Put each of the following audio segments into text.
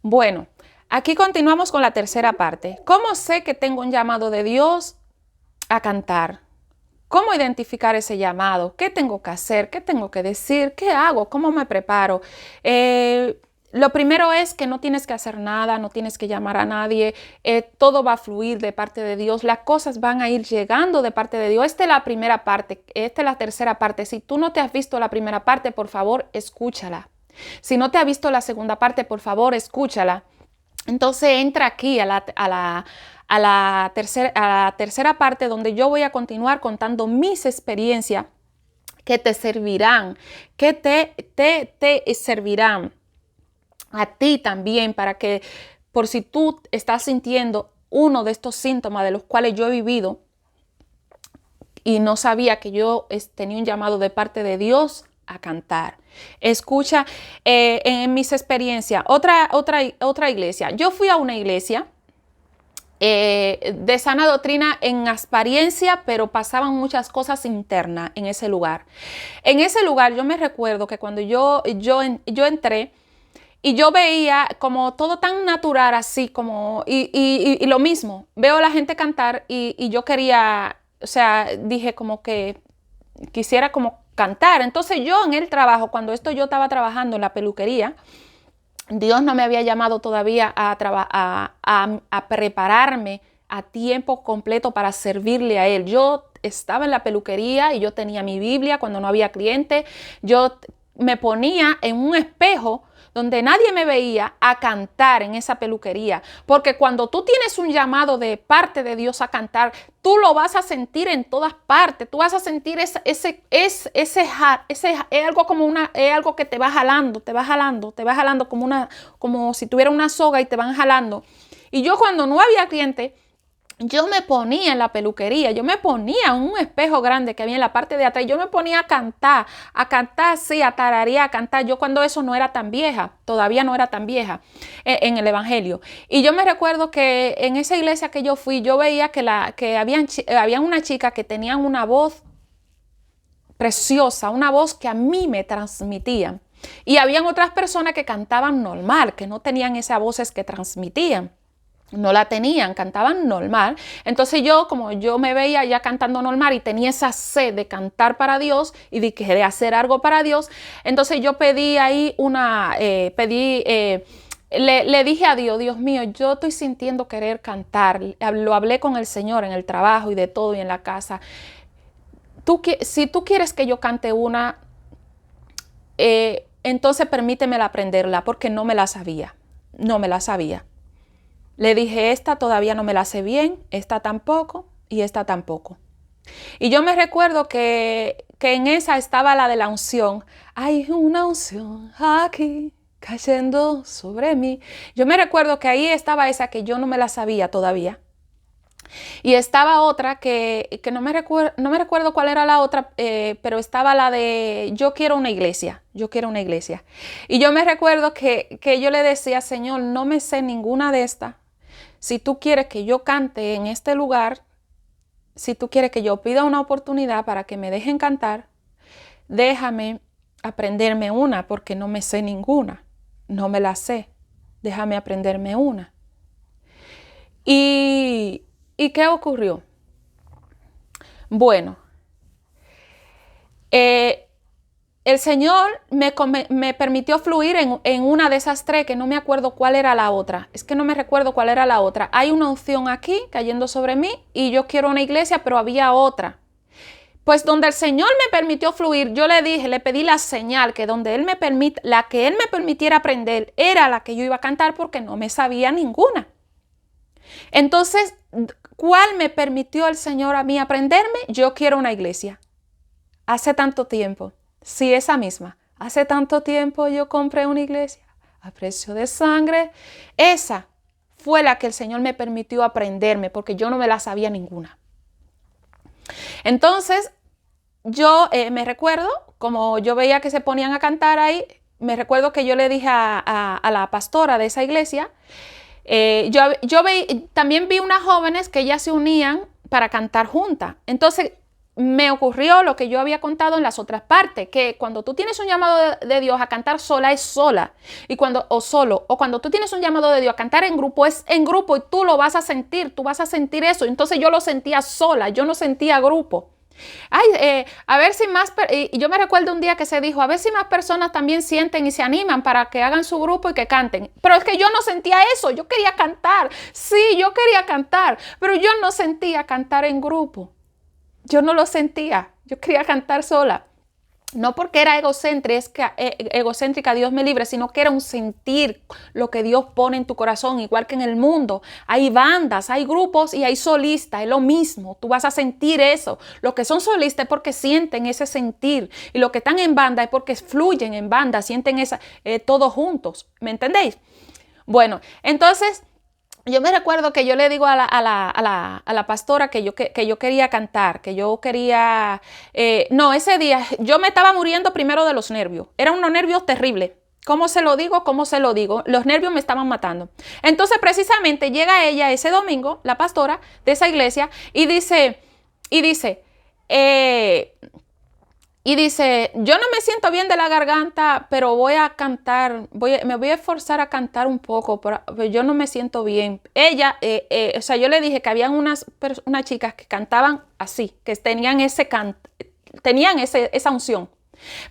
Bueno, aquí continuamos con la tercera parte. ¿Cómo sé que tengo un llamado de Dios a cantar? ¿Cómo identificar ese llamado? ¿Qué tengo que hacer? ¿Qué tengo que decir? ¿Qué hago? ¿Cómo me preparo? Lo primero es que no tienes que hacer nada, no tienes que llamar a nadie, todo va a fluir de parte de Dios, las cosas van a ir llegando de parte de Dios. Esta es la primera parte, esta es la tercera parte. Si tú no te has visto la primera parte, por favor, escúchala. Si no te has visto la segunda parte, por favor, escúchala. Entonces entra aquí a la tercera parte donde yo voy a continuar contando mis experiencias que te servirán, que te servirán a ti también para que por si tú estás sintiendo uno de estos síntomas de los cuales yo he vivido y no sabía que yo tenía un llamado de parte de Dios a cantar. Escucha, en mis experiencias, otra iglesia. Yo fui a una iglesia de sana doctrina en apariencia, pero pasaban muchas cosas internas en ese lugar. En ese lugar yo me recuerdo que cuando yo entré y yo veía como todo tan natural así como y lo mismo, veo a la gente cantar y yo quería, o sea, dije como que quisiera como cantar. Entonces yo en el trabajo, cuando yo estaba trabajando en la peluquería, Dios no me había llamado todavía a prepararme a tiempo completo para servirle a Él. Yo estaba en la peluquería y yo tenía mi Biblia cuando no había cliente. Yo me ponía en un espejo donde nadie me veía a cantar en esa peluquería. Porque cuando tú tienes un llamado de parte de Dios a cantar, tú lo vas a sentir en todas partes. Tú vas a sentir es algo como es algo que te va jalando, como si tuviera una soga y te van jalando. Y yo cuando no había cliente, yo me ponía en la peluquería, yo me ponía en un espejo grande que había en la parte de atrás, y yo me ponía a cantar, sí, a tararear, a cantar. Yo cuando eso no era tan vieja, todavía no era tan vieja en el evangelio. Y yo me recuerdo que en esa iglesia que yo fui, yo veía que había una chica que tenían una voz preciosa, una voz que a mí me transmitía. Y habían otras personas que cantaban normal, que no tenían esas voces que transmitían. No la tenían, cantaban normal. Entonces yo, como yo me veía ya cantando normal y tenía esa sed de cantar para Dios y de hacer algo para Dios, entonces yo pedí ahí le dije a Dios, Dios mío, yo estoy sintiendo querer cantar. Lo hablé con el Señor en el trabajo y de todo y en la casa. Si tú quieres que yo cante una, entonces permíteme aprenderla porque no me la sabía. No me la sabía. Le dije, esta todavía no me la sé bien, esta tampoco y esta tampoco. Y yo me recuerdo que en esa estaba la de la unción. Hay una unción aquí cayendo sobre mí. Yo me recuerdo que ahí estaba esa que yo no me la sabía todavía. Y estaba otra que no me recuerdo cuál era la otra, pero estaba la de yo quiero una iglesia, yo quiero una iglesia. Y yo me recuerdo que yo le decía, Señor, no me sé ninguna de estas. Si tú quieres que yo cante en este lugar, si tú quieres que yo pida una oportunidad para que me dejen cantar, déjame aprenderme una porque no me sé ninguna, no me la sé. Déjame aprenderme una. ¿Y qué ocurrió? Bueno, el Señor me permitió fluir en una de esas tres, que no me acuerdo cuál era la otra. Es que no me recuerdo cuál era la otra. Hay una unción aquí cayendo sobre mí y yo quiero una iglesia, pero había otra. Pues donde el Señor me permitió fluir, yo le pedí la señal que la que Él me permitiera aprender era la que yo iba a cantar porque no me sabía ninguna. Entonces, ¿cuál me permitió el Señor a mí aprenderme? Yo quiero una iglesia. Hace tanto tiempo. Sí, esa misma. Hace tanto tiempo yo compré una iglesia a precio de sangre. Esa fue la que el Señor me permitió aprenderme porque yo no me la sabía ninguna. Entonces, yo me recuerdo, como yo veía que se ponían a cantar ahí, me recuerdo que yo le dije a la pastora de esa iglesia, también vi unas jóvenes que ellas se unían para cantar juntas. Entonces, me ocurrió lo que yo había contado en las otras partes, que cuando tú tienes un llamado de Dios a cantar sola es sola, y cuando tú tienes un llamado de Dios a cantar en grupo es en grupo, y tú lo vas a sentir, tú vas a sentir eso. Entonces yo lo sentía sola, yo no sentía grupo. Ay, a ver si más, y yo me recuerdo un día que se dijo, a ver si más personas también sienten y se animan para que hagan su grupo y que canten. Pero es que yo no sentía eso, yo quería cantar, sí, yo quería cantar, pero yo no sentía cantar en grupo. Yo no lo sentía, yo quería cantar sola. No porque era egocéntrica, Dios me libre, sino que era un sentir lo que Dios pone en tu corazón, igual que en el mundo. Hay bandas, hay grupos y hay solistas, es lo mismo. Tú vas a sentir eso. Los que son solistas es porque sienten ese sentir, y los que están en banda es porque fluyen en banda, sienten todos juntos. ¿Me entendéis? Bueno, entonces yo me recuerdo que yo le digo a la pastora que yo quería cantar, que yo quería... no, ese día yo me estaba muriendo primero de los nervios. Eran unos nervios terribles. ¿Cómo se lo digo? ¿Cómo se lo digo? Los nervios me estaban matando. Entonces, precisamente, llega ella ese domingo, la pastora de esa iglesia, y dice, yo no me siento bien de la garganta, pero voy a cantar, me voy a esforzar a cantar un poco, pero yo no me siento bien. Ella, o sea, yo le dije que habían unas chicas que cantaban así, que tenían esa unción.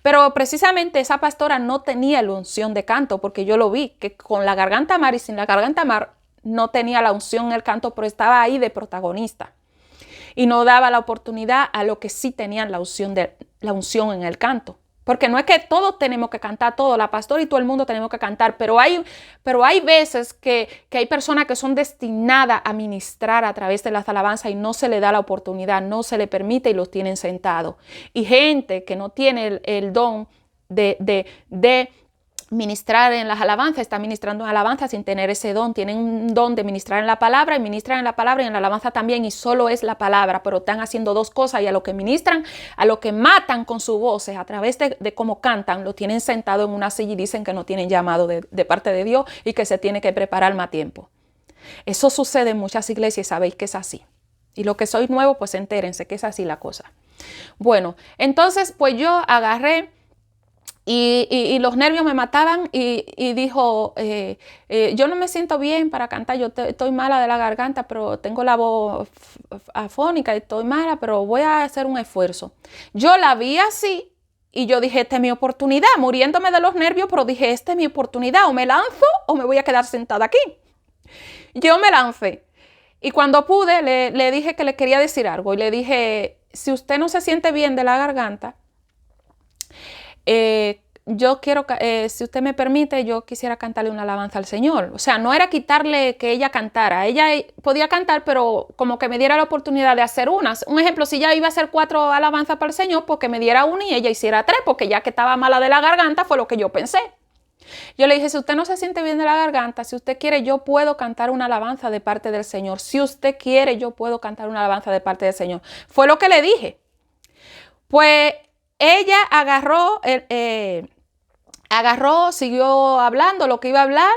Pero precisamente esa pastora no tenía la unción de canto, porque yo lo vi, que con la garganta mar y sin la garganta mar no tenía la unción en el canto, pero estaba ahí de protagonista. Y no daba la oportunidad a los que sí tenían la unción en el canto. Porque no es que todos tenemos que cantar todo, la pastora y todo el mundo tenemos que cantar, pero hay veces que hay personas que son destinadas a ministrar a través de las alabanzas y no se le da la oportunidad, no se le permite y los tienen sentados. Y gente que no tiene el don de ministrar en las alabanzas, está ministrando en alabanza sin tener ese don. Tienen un don de ministrar en la palabra y ministran en la palabra y en la alabanza también, y solo es la palabra, pero están haciendo dos cosas, y a lo que ministran, a lo que matan con sus voces a través de cómo cantan, lo tienen sentado en una silla y dicen que no tienen llamado de parte de Dios y que se tiene que preparar más tiempo. Eso sucede en muchas iglesias y sabéis que es así. Y los que sois nuevos, pues entérense que es así la cosa. Bueno, entonces pues yo agarré y los nervios me mataban y dijo, yo no me siento bien para cantar, yo estoy mala de la garganta, pero tengo la voz afónica y estoy mala, pero voy a hacer un esfuerzo. Yo la vi así y yo dije, esta es mi oportunidad, muriéndome de los nervios, pero dije, esta es mi oportunidad, o me lanzo o me voy a quedar sentada aquí. Yo me lancé y cuando pude le dije que le quería decir algo y le dije, si usted no se siente bien de la garganta, yo quiero, si usted me permite, yo quisiera cantarle una alabanza al Señor. O sea, no era quitarle que ella cantara. Ella podía cantar, pero como que me diera la oportunidad de hacer unas. Un ejemplo, si ella iba a hacer 4 alabanzas para el Señor, pues que me diera una y ella hiciera 3, porque ya que estaba mala de la garganta, fue lo que yo pensé. Yo le dije, si usted no se siente bien de la garganta, si usted quiere, yo puedo cantar una alabanza de parte del Señor. Si usted quiere, yo puedo cantar una alabanza de parte del Señor. Fue lo que le dije. Pues ella siguió hablando lo que iba a hablar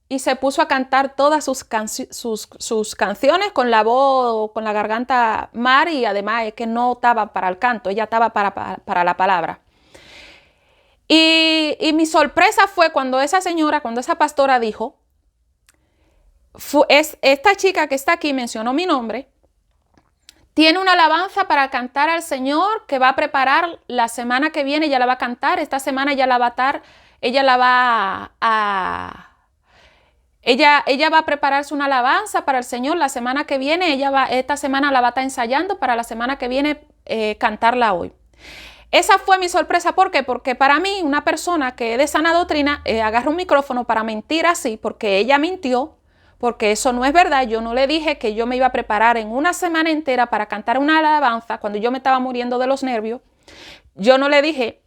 y se puso a cantar todas sus canciones con la voz, con la garganta mar, y además es que no estaba para el canto, ella estaba para la palabra. Y mi sorpresa fue cuando esa pastora dijo, esta chica que está aquí mencionó mi nombre, tiene una alabanza para cantar al Señor que va a preparar la semana que viene, ella la va a cantar, esta semana ella va a prepararse una alabanza para el Señor la semana que viene, esta semana la va a estar ensayando para la semana que viene cantarla hoy. Esa fue mi sorpresa. ¿Por qué? Porque para mí, una persona que es de sana doctrina agarra un micrófono para mentir así, porque ella mintió, porque eso no es verdad. Yo no le dije que yo me iba a preparar en una semana entera para cantar una alabanza cuando yo me estaba muriendo de los nervios. Yo no le dije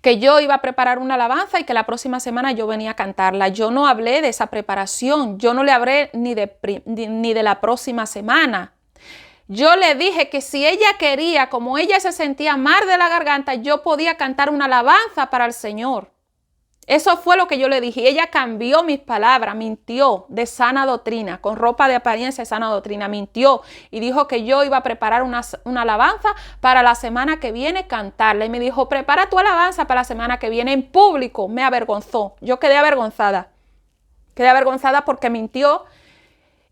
que yo iba a preparar una alabanza y que la próxima semana yo venía a cantarla. Yo no hablé de esa preparación. Yo no le hablé ni de la próxima semana. Yo le dije que si ella quería, como ella se sentía mal de la garganta, yo podía cantar una alabanza para el Señor. Eso fue lo que yo le dije. Y ella cambió mis palabras, mintió de sana doctrina, con ropa de apariencia de sana doctrina, mintió y dijo que yo iba a preparar una alabanza para la semana que viene cantarla. Y me dijo, prepara tu alabanza para la semana que viene en público. Me avergonzó. Yo quedé avergonzada. Quedé avergonzada porque mintió.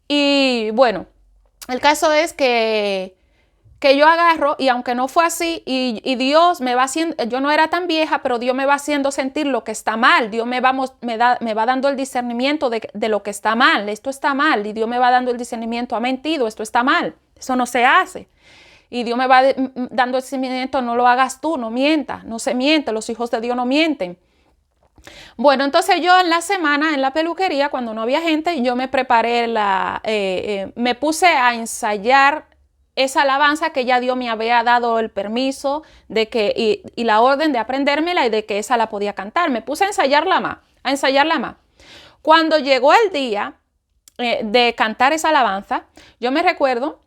Y bueno, el caso es que yo agarro y aunque no fue así y Dios me va haciendo, yo no era tan vieja, pero Dios me va haciendo sentir lo que está mal. Dios me va dando el discernimiento de lo que está mal. Esto está mal y Dios me va dando el discernimiento. Ha mentido, esto está mal. Eso no se hace. Y Dios me va dando el discernimiento, no lo hagas tú, no mientas, no se miente, los hijos de Dios no mienten. Bueno, entonces yo en la semana, en la peluquería, cuando no había gente, yo me preparé me puse a ensayar esa alabanza que ya Dios me había dado el permiso de que, y la orden de aprendérmela y de que esa la podía cantar. Me puse a ensayarla más. Cuando llegó el día de cantar esa alabanza, yo me recuerdo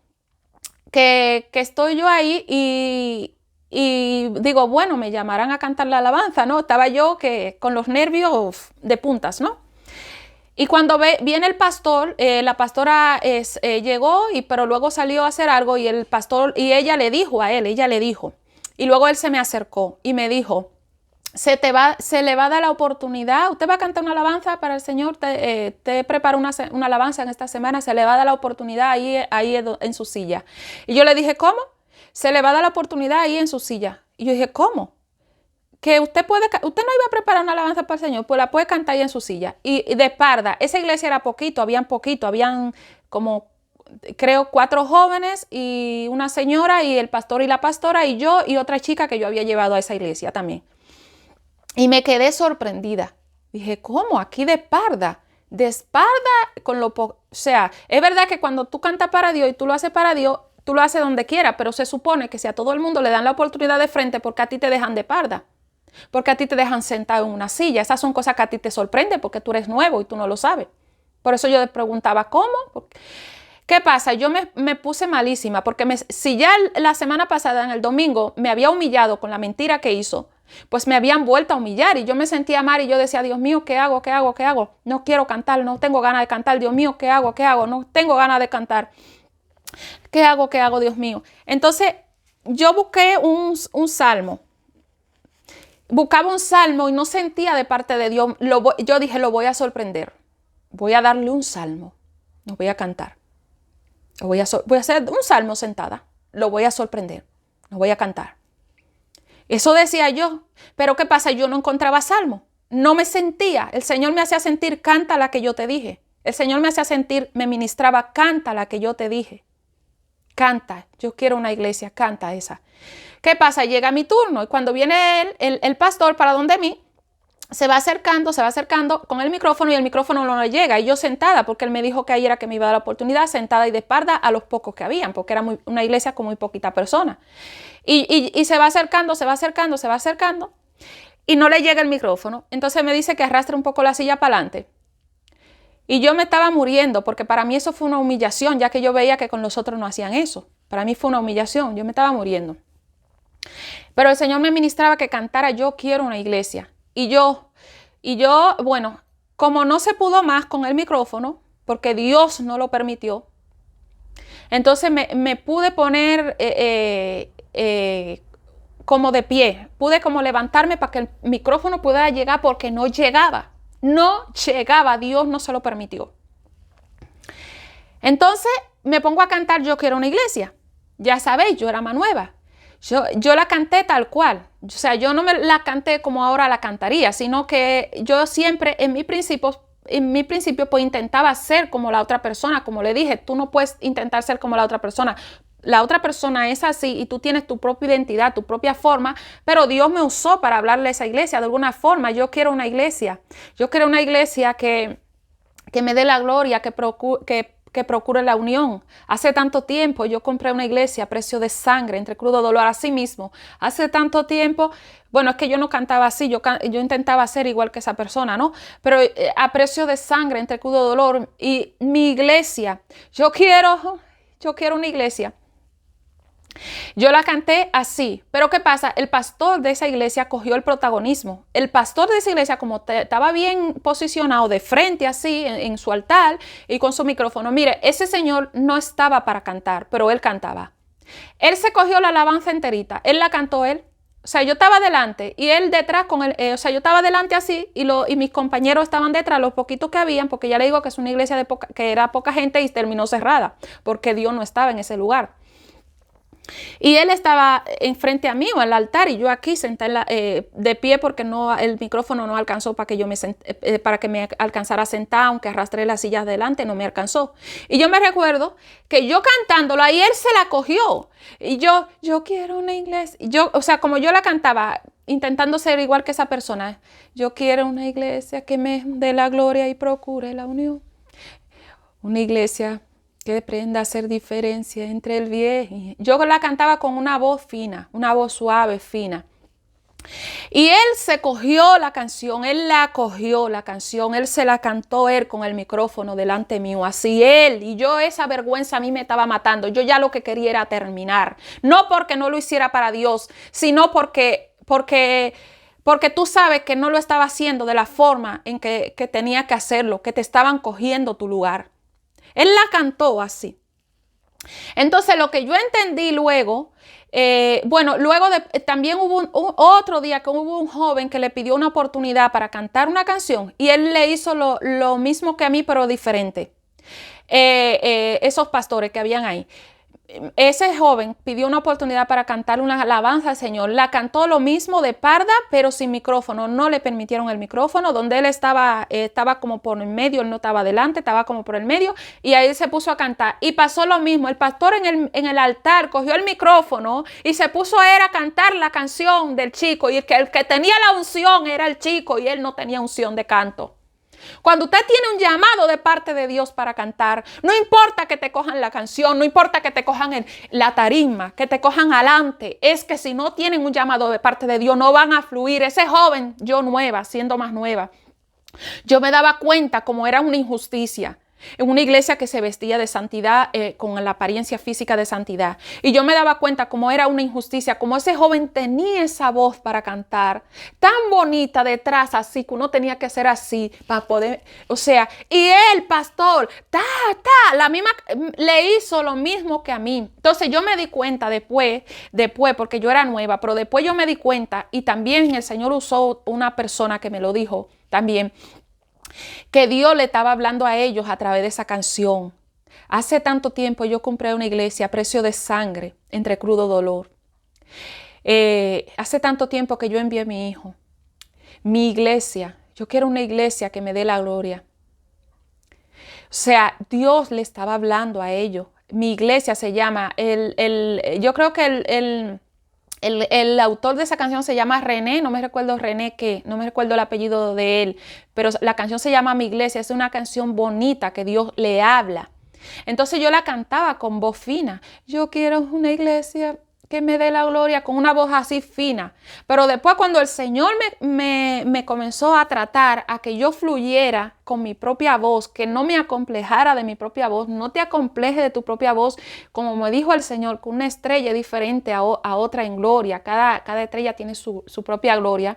que estoy yo ahí y digo, bueno, me llamarán a cantar la alabanza, ¿no? Estaba yo que con los nervios de puntas, ¿no? Y cuando viene el pastor, la pastora llegó, pero luego salió a hacer algo y el pastor, y ella le dijo a él, y luego él se me acercó y me dijo, se le va a dar la oportunidad, usted va a cantar una alabanza para el Señor, te preparo una alabanza en esta semana, se le va a dar la oportunidad ahí en su silla. Y yo le dije, ¿cómo? Se le va a dar la oportunidad ahí en su silla. Y yo dije, ¿cómo? Que usted no iba a preparar una alabanza para el Señor, pues la puede cantar ahí en su silla. Y de parda, esa iglesia era habían como, creo, 4 jóvenes y una señora y el pastor y la pastora y yo y otra chica que yo había llevado a esa iglesia también. Y me quedé sorprendida. Dije, ¿cómo? Aquí de parda. De espalda con o sea, es verdad que cuando tú cantas para Dios y tú lo haces para Dios, tú lo haces donde quiera, pero se supone que si a todo el mundo le dan la oportunidad de frente, porque a ti te dejan de parda, porque a ti te dejan sentado en una silla. Esas son cosas que a ti te sorprenden porque tú eres nuevo y tú no lo sabes. Por eso yo le preguntaba, ¿cómo? ¿Qué pasa? Yo me puse malísima porque si ya la semana pasada, en el domingo, me había humillado con la mentira que hizo, pues me habían vuelto a humillar y yo me sentía mal y yo decía, Dios mío, ¿qué hago? ¿Qué hago? ¿Qué hago? No quiero cantar, no tengo ganas de cantar. Dios mío, ¿qué hago? ¿Qué hago? No tengo ganas de cantar. ¿Qué hago? ¿Qué hago? Dios mío. Entonces yo busqué un salmo. Buscaba un salmo y no sentía de parte de Dios. Yo dije, lo voy a sorprender. Voy a darle un salmo. No voy a cantar. Voy a hacer un salmo sentada. Lo voy a sorprender. No voy a cantar. Eso decía yo. Pero ¿qué pasa? Yo no encontraba salmo. No me sentía. El Señor me hacía sentir, canta la que yo te dije. El Señor me hacía sentir, me ministraba, canta la que yo te dije. Canta. Yo quiero una iglesia, canta esa. ¿Qué pasa? Llega mi turno y cuando viene el pastor para donde mí, se va acercando con el micrófono y el micrófono no le llega. Y yo sentada, porque él me dijo que ahí era que me iba a dar la oportunidad, sentada y de espalda a los pocos que habían, porque era una iglesia con muy poquita persona. Y se va acercando y no le llega el micrófono. Entonces me dice que arrastre un poco la silla para adelante. Y yo me estaba muriendo, porque para mí eso fue una humillación, ya que yo veía que con los otros no hacían eso. Para mí fue una humillación, yo me estaba muriendo. Pero el Señor me ministraba que cantara, yo quiero una iglesia. Y yo, bueno, como no se pudo más con el micrófono, porque Dios no lo permitió, entonces me pude poner como de pie. Pude como levantarme para que el micrófono pudiera llegar porque no llegaba. No llegaba, Dios no se lo permitió. Entonces me pongo a cantar, yo quiero una iglesia. Ya sabéis, yo era más nueva. Yo la canté tal cual. O sea, yo no me la canté como ahora la cantaría, sino que yo siempre en mi principio pues intentaba ser como la otra persona. Como le dije, tú no puedes intentar ser como la otra persona. La otra persona es así y tú tienes tu propia identidad, tu propia forma, pero Dios me usó para hablarle a esa iglesia de alguna forma. Yo quiero una iglesia. Yo quiero una iglesia que me dé la gloria, que procure la unión. Hace tanto tiempo yo compré una iglesia a precio de sangre, entre crudo dolor, así mismo. Hace tanto tiempo, bueno, es que yo no cantaba así, yo intentaba ser igual que esa persona, ¿no? Pero a precio de sangre, entre crudo dolor. Y mi iglesia, yo quiero una iglesia Yo la canté así, pero ¿qué pasa? El pastor de esa iglesia cogió el protagonismo. El pastor de esa iglesia, como estaba bien posicionado de frente así en su altar y con su micrófono, mire, ese señor no estaba para cantar, pero él cantaba. Él se cogió la alabanza enterita, él la cantó él. O sea, yo estaba delante y él detrás con él, o sea, yo estaba delante así y mis compañeros estaban detrás, los poquitos que habían, porque ya le digo que es una iglesia que era poca gente y terminó cerrada, porque Dios no estaba en ese lugar. Y él estaba enfrente a mí o al altar y yo aquí sentada de pie porque no, el micrófono no alcanzó para que yo para que me alcanzara sentada, aunque arrastré las sillas delante, no me alcanzó. Y yo me recuerdo que yo cantándola y él se la cogió. Y yo quiero una iglesia. Y yo, o sea, como yo la cantaba, intentando ser igual que esa persona, yo quiero una iglesia que me dé la gloria y procure la unión. Una iglesia que aprenda a hacer diferencia entre el bien. Yo la cantaba con una voz fina, una voz suave, fina. Y él se cogió la canción, él la cogió la canción, él se la cantó él con el micrófono delante mío, así él. Y yo esa vergüenza a mí me estaba matando. Yo ya lo que quería era terminar. No porque no lo hiciera para Dios, sino porque tú sabes que no lo estaba haciendo de la forma en que tenía que hacerlo, que te estaban cogiendo tu lugar. Él la cantó así. Entonces lo que yo entendí luego, también hubo otro día que hubo un joven que le pidió una oportunidad para cantar una canción y él le hizo lo mismo que a mí, pero diferente. Esos pastores que habían ahí. Ese joven pidió una oportunidad para cantar una alabanza al Señor. La cantó lo mismo de parda, pero sin micrófono. No le permitieron el micrófono. Donde él estaba como por el medio. Él no estaba adelante, estaba como por el medio. Y ahí se puso a cantar. Y pasó lo mismo. El pastor en el altar cogió el micrófono y se puso a cantar la canción del chico. Y el que tenía la unción era el chico y él no tenía unción de canto. Cuando usted tiene un llamado de parte de Dios para cantar, no importa que te cojan la canción, no importa que te cojan la tarima, que te cojan adelante, es que si no tienen un llamado de parte de Dios, no van a fluir. Ese joven, yo nueva, siendo más nueva, yo me daba cuenta como era una injusticia. En una iglesia que se vestía de santidad, con la apariencia física de santidad. Y yo me daba cuenta cómo era una injusticia, cómo ese joven tenía esa voz para cantar, tan bonita detrás, así que uno tenía que ser así para poder, o sea, y el pastor, la misma, le hizo lo mismo que a mí. Entonces yo me di cuenta después, porque yo era nueva, pero después yo me di cuenta y también el Señor usó una persona que me lo dijo también, que Dios le estaba hablando a ellos a través de esa canción. Hace tanto tiempo yo compré una iglesia a precio de sangre, entre crudo dolor. Hace tanto tiempo que yo envié a mi hijo. Mi iglesia, yo quiero una iglesia que me dé la gloria. O sea, Dios le estaba hablando a ellos. Mi iglesia se llama, yo creo que el autor de esa canción se llama René, no me recuerdo no me recuerdo el apellido de él, pero la canción se llama Mi Iglesia, es una canción bonita que Dios le habla. Entonces yo la cantaba con voz fina. Yo quiero una iglesia que me dé la gloria, con una voz así fina. Pero después cuando el Señor me comenzó a tratar, a que yo fluyera con mi propia voz, que no me acomplejara de mi propia voz, no te acomplejes de tu propia voz, como me dijo el Señor, que una estrella es diferente a otra en gloria, cada estrella tiene su propia gloria.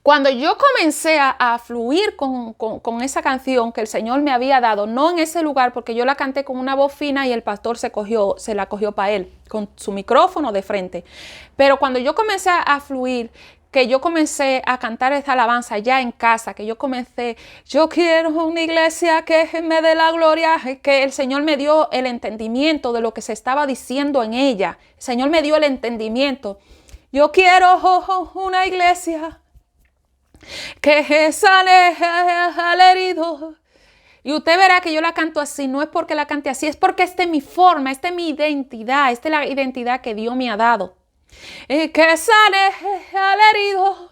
Cuando yo comencé a fluir con esa canción que el Señor me había dado, no en ese lugar, porque yo la canté con una voz fina y el pastor se la cogió para él, con su micrófono de frente. Pero cuando yo comencé a fluir, que yo comencé a cantar esta alabanza ya en casa, que yo comencé, yo quiero una iglesia que me dé la gloria, que el Señor me dio el entendimiento de lo que se estaba diciendo en ella. El Señor me dio el entendimiento. Yo quiero una iglesia que sane al herido. Y usted verá que yo la canto así, no es porque la cante así, es porque esta es mi forma, esta es mi identidad, esta es la identidad que Dios me ha dado. Y que sane al herido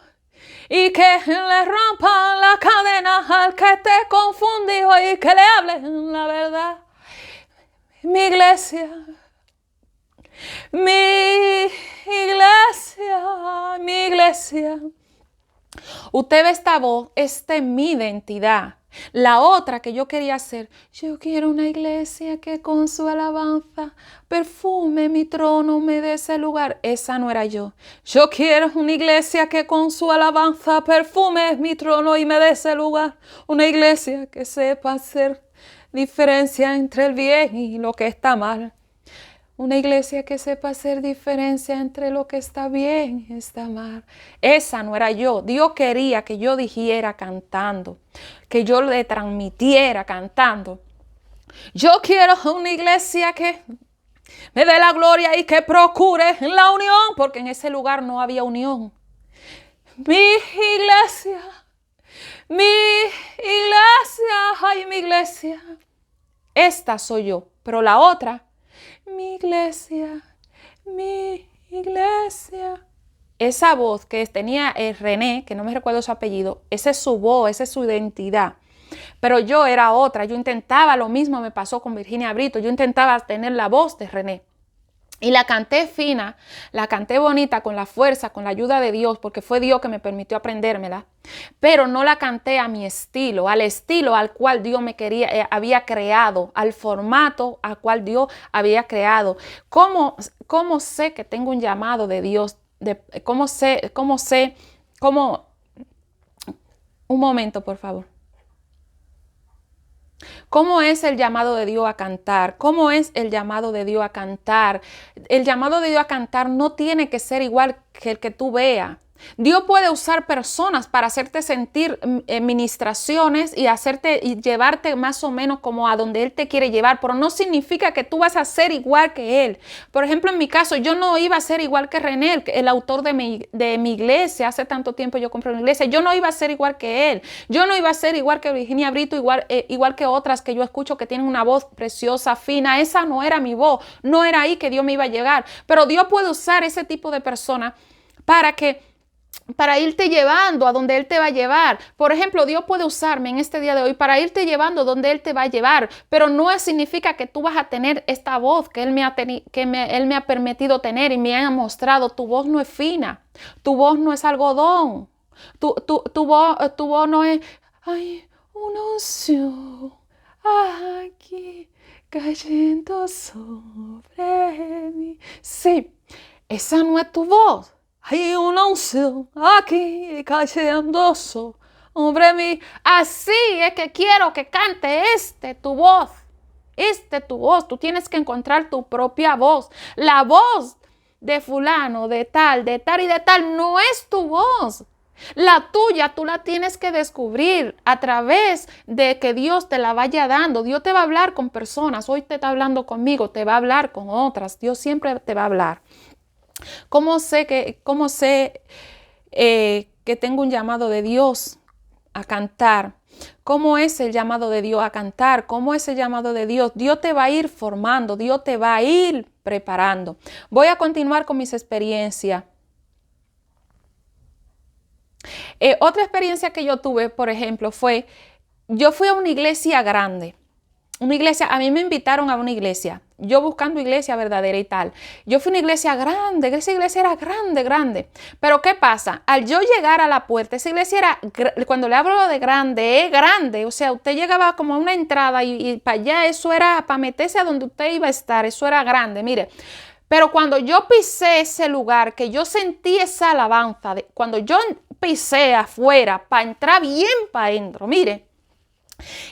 y que le rompan la cadena al que esté confundido y que le hablen la verdad. Mi iglesia, mi iglesia, mi iglesia. Usted ve esta voz, esta es mi identidad. La otra que yo quería hacer, yo quiero una iglesia que con su alabanza perfume mi trono, me dé ese lugar. Esa no era yo. Yo quiero una iglesia que con su alabanza perfume mi trono y me dé ese lugar. Una iglesia que sepa hacer diferencia entre el bien y lo que está mal. Una iglesia que sepa hacer diferencia entre lo que está bien y está mal. Esa no era yo. Dios quería que yo dijera cantando, que yo le transmitiera cantando. Yo quiero una iglesia que me dé la gloria y que procure la unión, porque en ese lugar no había unión. Mi iglesia, ay, mi iglesia. Esta soy yo, pero la otra, mi iglesia, mi iglesia. Esa voz que tenía René, que no me recuerdo su apellido, esa es su voz, esa es su identidad. Pero yo era otra, yo intentaba lo mismo, me pasó con Virginia Brito, yo intentaba tener la voz de René. Y la canté fina, la canté bonita, con la fuerza, con la ayuda de Dios, porque fue Dios que me permitió aprendérmela. Pero no la canté a mi estilo, al estilo al cual Dios me quería, había creado, al formato al cual Dios había creado. ¿Cómo sé que tengo un llamado de Dios? Un momento, por favor. ¿Cómo es el llamado de Dios a cantar? ¿Cómo es el llamado de Dios a cantar? El llamado de Dios a cantar no tiene que ser igual que el que tú veas. Dios puede usar personas para hacerte sentir ministraciones y llevarte más o menos como a donde Él te quiere llevar, pero no significa que tú vas a ser igual que Él. Por ejemplo, en mi caso, yo no iba a ser igual que René, el autor de mi iglesia. Hace tanto tiempo yo compré una iglesia. Yo no iba a ser igual que él. Yo no iba a ser igual que Virginia Brito, igual que otras que yo escucho que tienen una voz preciosa, fina. Esa no era mi voz. No era ahí que Dios me iba a llegar. Pero Dios puede usar ese tipo de personas para irte llevando a donde Él te va a llevar. Por ejemplo, Dios puede usarme en este día de hoy para irte llevando donde Él te va a llevar, pero no significa que tú vas a tener esta voz que Él me ha permitido tener y me ha mostrado. Tu voz no es fina, tu voz no es algodón, tu voz no es, ay, una unción aquí cayendo sobre mí. Sí, esa no es tu voz. Hay una unción aquí cayendo sobre mí. Así es que quiero que cante tu voz. Tu voz. Tú tienes que encontrar tu propia voz. La voz de fulano, de tal y de tal no es tu voz. La tuya tú la tienes que descubrir a través de que Dios te la vaya dando. Dios te va a hablar con personas. Hoy te está hablando conmigo, te va a hablar con otras. Dios siempre te va a hablar. ¿Cómo sé que tengo un llamado de Dios a cantar? ¿Cómo es el llamado de Dios a cantar? ¿Cómo es el llamado de Dios? Dios te va a ir formando, Dios te va a ir preparando. Voy a continuar con mis experiencias. Otra experiencia que yo tuve, por ejemplo, yo fui a una iglesia grande. A mí me invitaron a una iglesia, yo buscando iglesia verdadera y tal. Yo fui a una iglesia grande, esa iglesia era grande. Pero ¿qué pasa? Al yo llegar a la puerta, esa iglesia era, cuando le hablo de grande, es grande. O sea, usted llegaba como a una entrada y para allá, eso era para meterse a donde usted iba a estar, eso era grande, mire. Pero cuando yo pisé ese lugar, que yo sentí esa alabanza, cuando yo pisé afuera para entrar bien para adentro, mire,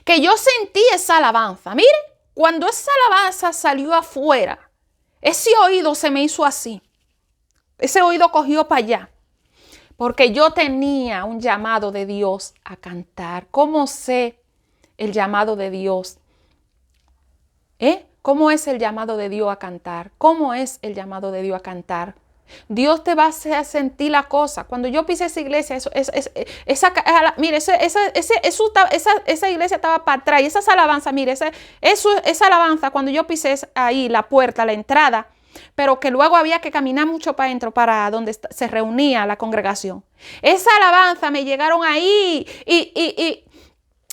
que yo sentí esa alabanza. Mire, cuando esa alabanza salió afuera, ese oído se me hizo así. Ese oído cogió para allá. Porque yo tenía un llamado de Dios a cantar. ¿Cómo sé el llamado de Dios? ¿Cómo es el llamado de Dios a cantar? ¿Cómo es el llamado de Dios a cantar? Dios te va a hacer sentir la cosa. Cuando yo pisé esa iglesia, esa iglesia estaba para atrás y esas alabanzas, mire, esa alabanza, cuando yo pisé ahí la puerta, la entrada, pero que luego había que caminar mucho para adentro, para donde se reunía la congregación. Esa alabanza me llegaron ahí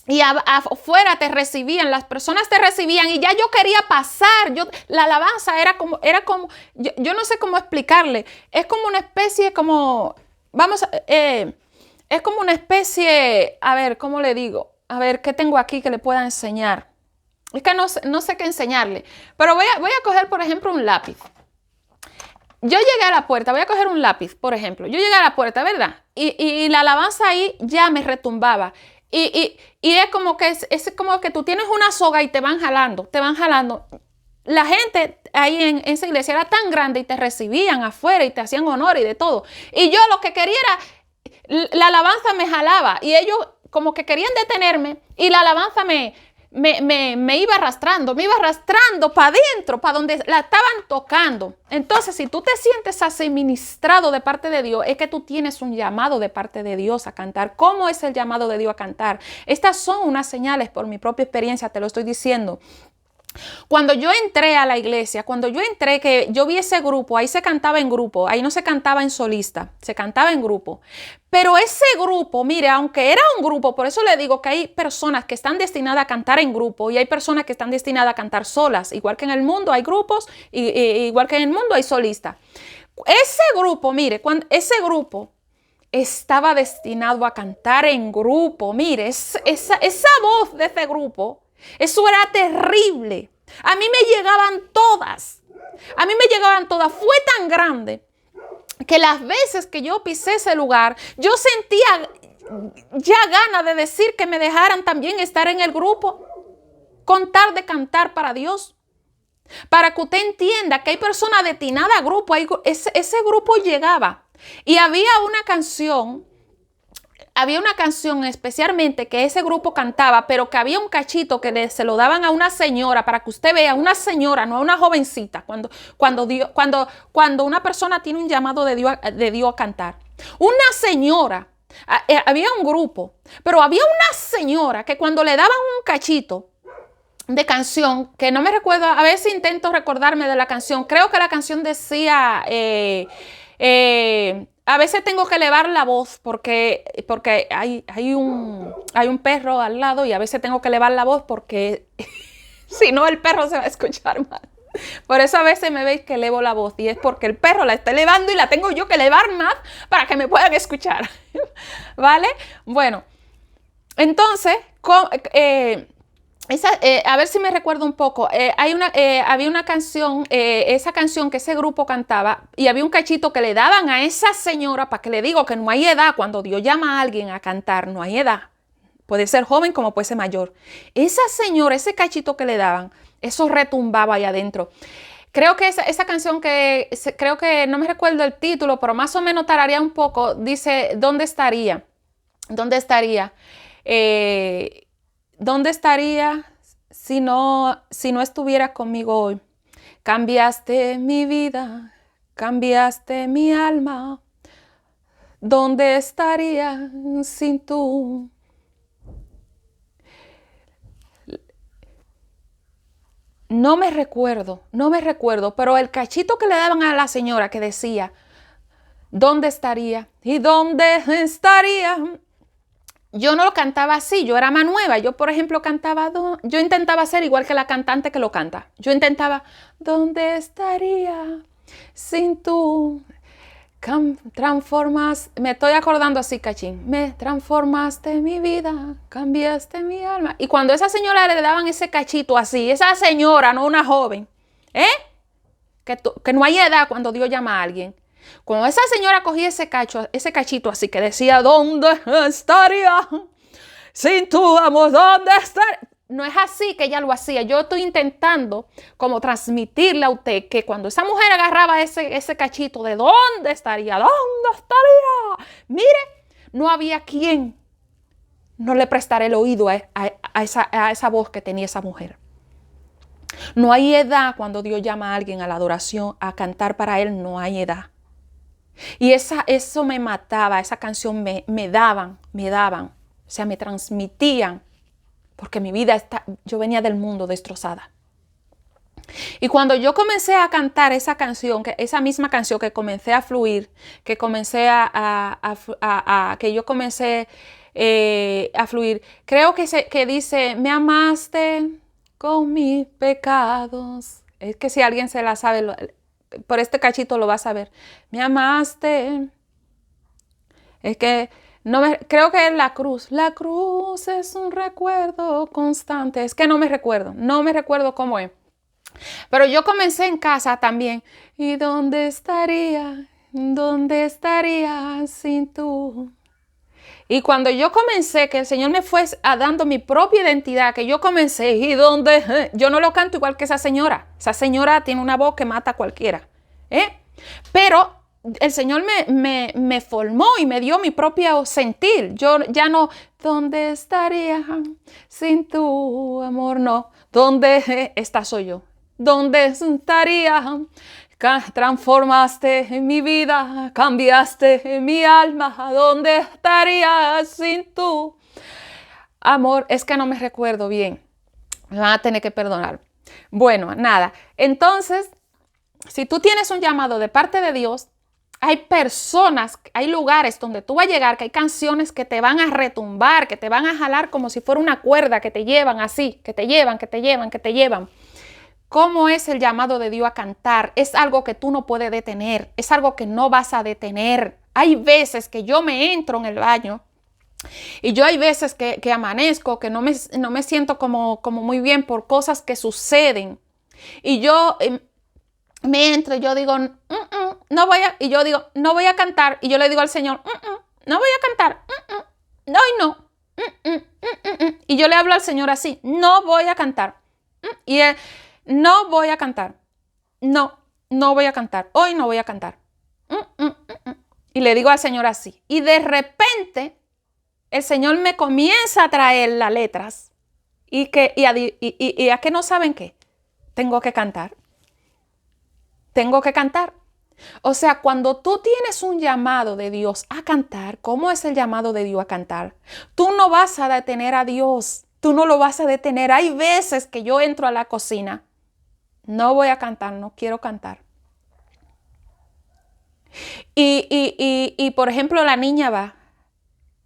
y afuera te recibían, las personas te recibían y ya yo quería pasar. La alabanza era como, yo no sé cómo explicarle. Es como una especie, es como una especie, a ver, ¿cómo le digo? a ver, ¿qué tengo aquí que le pueda enseñar? Es que no sé qué enseñarle, pero voy a coger, por ejemplo, un lápiz. Yo llegué a la puerta, voy a coger un lápiz, por ejemplo. Yo llegué a la puerta, ¿verdad? Y la alabanza ahí ya me retumbaba. Y es como que es como que tú tienes una soga y te van jalando, te van jalando. La gente ahí en esa iglesia era tan grande y te recibían afuera y te hacían honor y de todo. Y yo lo que quería era, la alabanza me jalaba y ellos como que querían detenerme y la alabanza me iba arrastrando para adentro, para donde la estaban tocando. Entonces, si tú te sientes así ministrado de parte de Dios, es que tú tienes un llamado de parte de Dios a cantar. ¿Cómo es el llamado de Dios a cantar? Estas son unas señales por mi propia experiencia, te lo estoy diciendo. Cuando yo entré a la iglesia, cuando yo entré, que yo vi ese grupo, ahí se cantaba en grupo, ahí no se cantaba en solista, se cantaba en grupo. Pero ese grupo, mire, aunque era un grupo, por eso le digo que hay personas que están destinadas a cantar en grupo y hay personas que están destinadas a cantar solas. Igual que en el mundo hay grupos, igual que en el mundo hay solistas. Ese grupo, mire, ese grupo estaba destinado a cantar en grupo. Mire, esa voz de ese grupo, eso era terrible. A mí me llegaban todas. A mí me llegaban todas. Fue tan grande que las veces que yo pisé ese lugar, yo sentía ya ganas de decir que me dejaran también estar en el grupo, con tal de cantar para Dios. Para que usted entienda que hay personas destinadas a grupo. Ese grupo llegaba y había una canción especialmente que ese grupo cantaba, pero que había un cachito que se lo daban a una señora, para que usted vea, una señora, no a una jovencita, cuando una persona tiene un llamado de Dios a cantar. Una señora, había un grupo, pero había una señora que cuando le daban un cachito de canción, que no me recuerdo, a veces intento recordarme de la canción, creo que la canción decía... a veces tengo que elevar la voz porque hay un perro al lado y a veces tengo que elevar la voz porque si no el perro se va a escuchar mal. Por eso a veces me veis que elevo la voz y es porque el perro la está elevando y la tengo yo que elevar más para que me puedan escuchar. ¿Vale? Bueno, entonces, a ver si me recuerdo un poco. Había una canción, esa canción que ese grupo cantaba, y había un cachito que le daban a esa señora, para que le digo que no hay edad. Cuando Dios llama a alguien a cantar, no hay edad. Puede ser joven como puede ser mayor. Esa señora, ese cachito que le daban, eso retumbaba ahí adentro. Creo que esa canción creo que no me recuerdo el título, pero más o menos tararea un poco, dice, ¿dónde estaría? ¿Dónde estaría? ¿Dónde estaría si no estuvieras conmigo hoy? Cambiaste mi vida, cambiaste mi alma. ¿Dónde estaría sin tú? No me recuerdo, pero el cachito que le daban a la señora que decía, ¿dónde estaría? ¿Y dónde estaría? Yo no lo cantaba así, yo era más nueva. Yo, por ejemplo, yo intentaba ser igual que la cantante que lo canta. Yo intentaba, ¿dónde estaría sin tú? Me estoy acordando así, cachín. Me transformaste mi vida, cambiaste mi alma. Y cuando a esa señora le daban ese cachito así, esa señora, no una joven, que no hay edad cuando Dios llama a alguien. Cuando esa señora cogía ese cachito así que decía, ¿dónde estaría sin tu amor? ¿Dónde estaría? No es así que ella lo hacía. Yo estoy intentando como transmitirle a usted que cuando esa mujer agarraba ese cachito de ¿dónde estaría? ¿Dónde estaría? Mire, no había quien no le prestara el oído a esa voz que tenía esa mujer. No hay edad cuando Dios llama a alguien a la adoración, a cantar para Él, no hay edad. Y eso me mataba, esa canción me daban, o sea, me transmitían, porque mi vida yo venía del mundo destrozada. Y cuando yo comencé a cantar esa canción, esa misma canción que comencé a fluir, que comencé que yo comencé a fluir, creo que dice, me amaste con mis pecados. Es que si alguien se la sabe, por este cachito lo va a saber. Me amaste. Es que Creo que es la cruz. La cruz es un recuerdo constante. Es que no me recuerdo cómo es. Pero yo comencé en casa también. ¿Y dónde estaría? ¿Dónde estaría sin tú? Y cuando yo comencé, que el Señor me fue dando mi propia identidad, que yo comencé, ¿y dónde? Yo no lo canto igual que esa señora. Esa señora tiene una voz que mata a cualquiera. Pero el Señor me formó y me dio mi propio sentir. Yo ya no, ¿dónde estaría sin tu amor? No, ¿dónde esta soy yo? ¿Dónde estaría? Transformaste mi vida, cambiaste mi alma. ¿Dónde estaría sin tu amor? Es que no me recuerdo bien. Me van a tener que perdonar. Bueno, nada. Entonces, si tú tienes un llamado de parte de Dios, hay personas, hay lugares donde tú vas a llegar, que hay canciones que te van a retumbar, que te van a jalar como si fuera una cuerda, que te llevan así, que te llevan, que te llevan, que te llevan. ¿Cómo es el llamado de Dios a cantar? Es algo que tú no puedes detener, es algo que no vas a detener. Hay veces que yo me entro en el baño y yo hay veces que amanezco, que no me siento como muy bien por cosas que suceden. Y yo me entro y yo digo, no voy a, y yo digo, no voy a cantar. Y yo le digo al Señor, no voy a cantar, no y no. Y yo le hablo al Señor así, no voy a cantar. Y él, no voy a cantar. No voy a cantar. Hoy no voy a cantar. Y le digo al Señor así. Y de repente el Señor me comienza a traer las letras. Y a que no saben qué. Tengo que cantar. Tengo que cantar. O sea, cuando tú tienes un llamado de Dios a cantar, ¿cómo es el llamado de Dios a cantar? Tú no vas a detener a Dios. Tú no lo vas a detener. Hay veces que yo entro a la cocina. No voy a cantar, no quiero cantar. Y por ejemplo, la niña va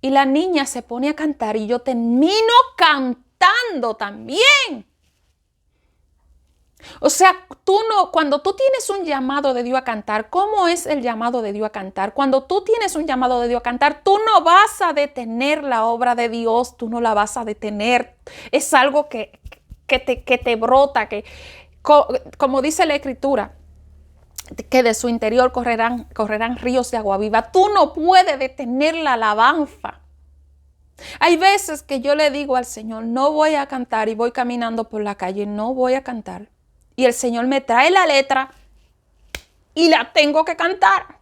y la niña se pone a cantar y yo termino cantando también. O sea, cuando tú tienes un llamado de Dios a cantar, ¿cómo es el llamado de Dios a cantar? Cuando tú tienes un llamado de Dios a cantar, tú no vas a detener la obra de Dios, tú no la vas a detener. Es algo que te brota, como dice la Escritura, que de su interior correrán ríos de agua viva. Tú no puedes detener la alabanza. Hay veces que yo le digo al Señor, no voy a cantar y voy caminando por la calle, no voy a cantar. Y el Señor me trae la letra y la tengo que cantar.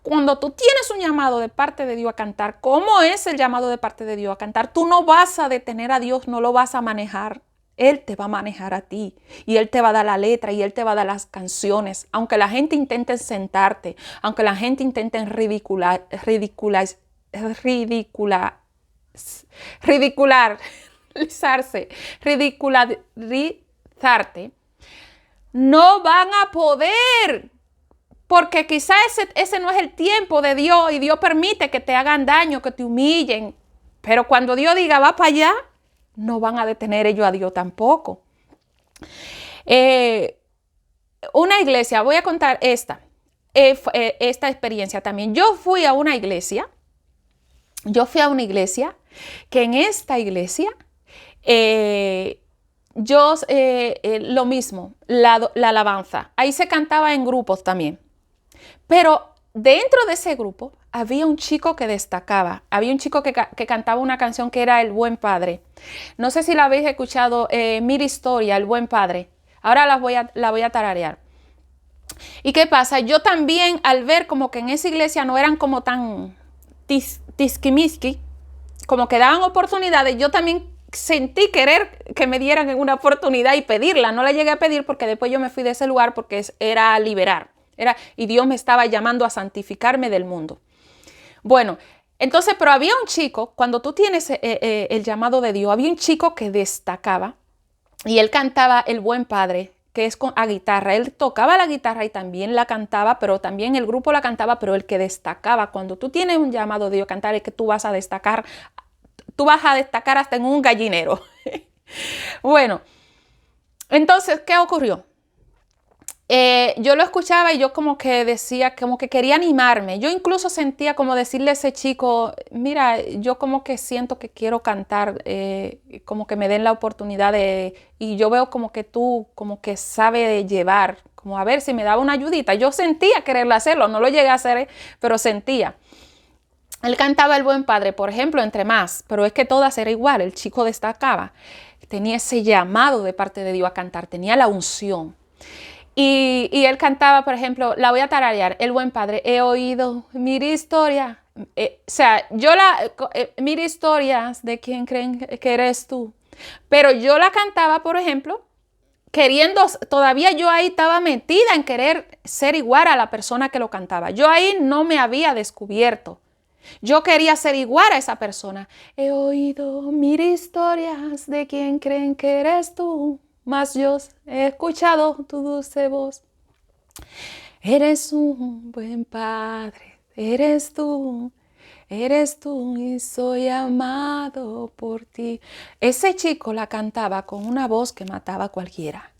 Cuando tú tienes un llamado de parte de Dios a cantar, ¿cómo es el llamado de parte de Dios a cantar? Tú no vas a detener a Dios, no lo vas a manejar. Él te va a manejar a ti y Él te va a dar la letra y Él te va a dar las canciones. Aunque la gente intente sentarte, aunque la gente intente ridicularizarte, no van a poder, porque quizás ese no es el tiempo de Dios y Dios permite que te hagan daño, que te humillen. Pero cuando Dios diga va para allá, no van a detener ellos a Dios tampoco. Una iglesia, voy a contar esta experiencia también. Yo fui a una iglesia que en esta iglesia lo mismo, la alabanza. Ahí se cantaba en grupos también. Pero dentro de ese grupo había un chico que destacaba. Había un chico que cantaba una canción que era El Buen Padre. No sé si la habéis escuchado, Mira Historia, El Buen Padre. Ahora la voy a tararear. ¿Y qué pasa? Yo también, al ver como que en esa iglesia no eran como tan tisquimiski, como que daban oportunidades, yo también sentí querer que me dieran una oportunidad y pedirla. No la llegué a pedir porque después yo me fui de ese lugar porque era liberar. Y Dios me estaba llamando a santificarme del mundo. Bueno, entonces, pero había un chico, cuando tú tienes el llamado de Dios, había un chico que destacaba y él cantaba El Buen Padre, que es a guitarra. Él tocaba la guitarra y también la cantaba, pero también el grupo la cantaba, pero el que destacaba, cuando tú tienes un llamado de Dios a cantar, es que tú vas a destacar hasta en un gallinero. Bueno, entonces, ¿qué ocurrió? yo lo escuchaba y yo como que decía, como que quería animarme. Yo incluso sentía como decirle a ese chico, mira, yo como que siento que quiero cantar, como que me den la oportunidad y yo veo como que tú como que sabe llevar, como a ver si me daba una ayudita. Yo sentía quererle hacerlo, no lo llegué a hacer, pero sentía. Él cantaba El Buen Padre, por ejemplo, entre más, pero es que todas era igual. El chico destacaba, tenía ese llamado de parte de Dios a cantar, tenía la unción. Y él cantaba, por ejemplo, la voy a tararear, El Buen Padre, he oído mil historias. Mil historias de quién creen que eres tú. Pero yo la cantaba, por ejemplo, queriendo, todavía yo ahí estaba metida en querer ser igual a la persona que lo cantaba. Yo ahí no me había descubierto. Yo quería ser igual a esa persona. He oído mil historias de quién creen que eres tú, mas yo he escuchado tu dulce voz. Eres un buen padre, eres tú y soy amado por ti. Ese chico la cantaba con una voz que mataba a cualquiera.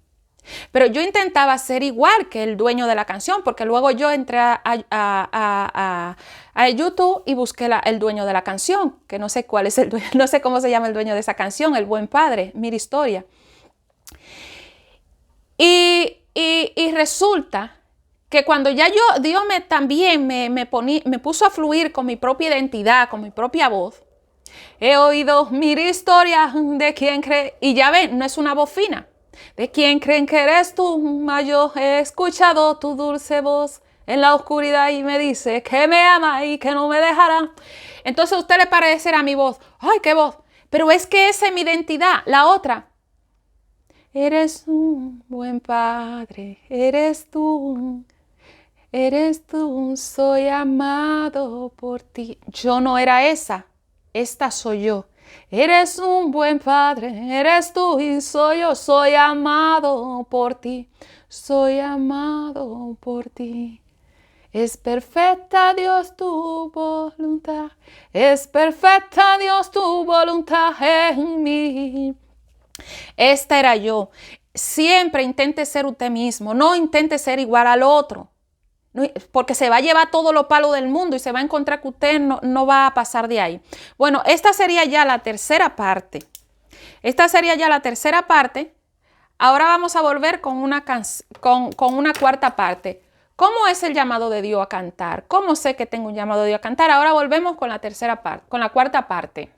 Pero yo intentaba ser igual que el dueño de la canción, porque luego yo entré a YouTube y busqué el dueño de la canción, que no sé cuál es el dueño, no sé cómo se llama el dueño de esa canción, El Buen Padre, Mil Historia. Y resulta que cuando ya Dios también me puso a fluir con mi propia identidad, con mi propia voz, he oído mil historias de quién cree, y ya ven, no es una voz fina. ¿De quién creen que eres tú? Mas yo he escuchado tu dulce voz en la oscuridad y me dice que me ama y que no me dejará. Entonces a usted le parecerá mi voz, ¡ay, qué voz! Pero es que esa es mi identidad. La otra, eres un buen padre, eres tú, soy amado por ti. Yo no era esa, esta soy yo. Eres un buen padre, eres tú y soy yo, soy amado por ti, soy amado por ti. Es perfecta, Dios, tu voluntad, es perfecta, Dios, tu voluntad en mí. Esta era yo. Siempre intente ser usted mismo, no intente ser igual al otro. Porque se va a llevar todos los palos del mundo y se va a encontrar que usted no va a pasar de ahí. Bueno, esta sería ya la tercera parte. Ahora vamos a volver con una cuarta parte. ¿Cómo es el llamado de Dios a cantar? ¿Cómo sé que tengo un llamado de Dios a cantar? Ahora volvemos con la tercera parte, con la cuarta parte.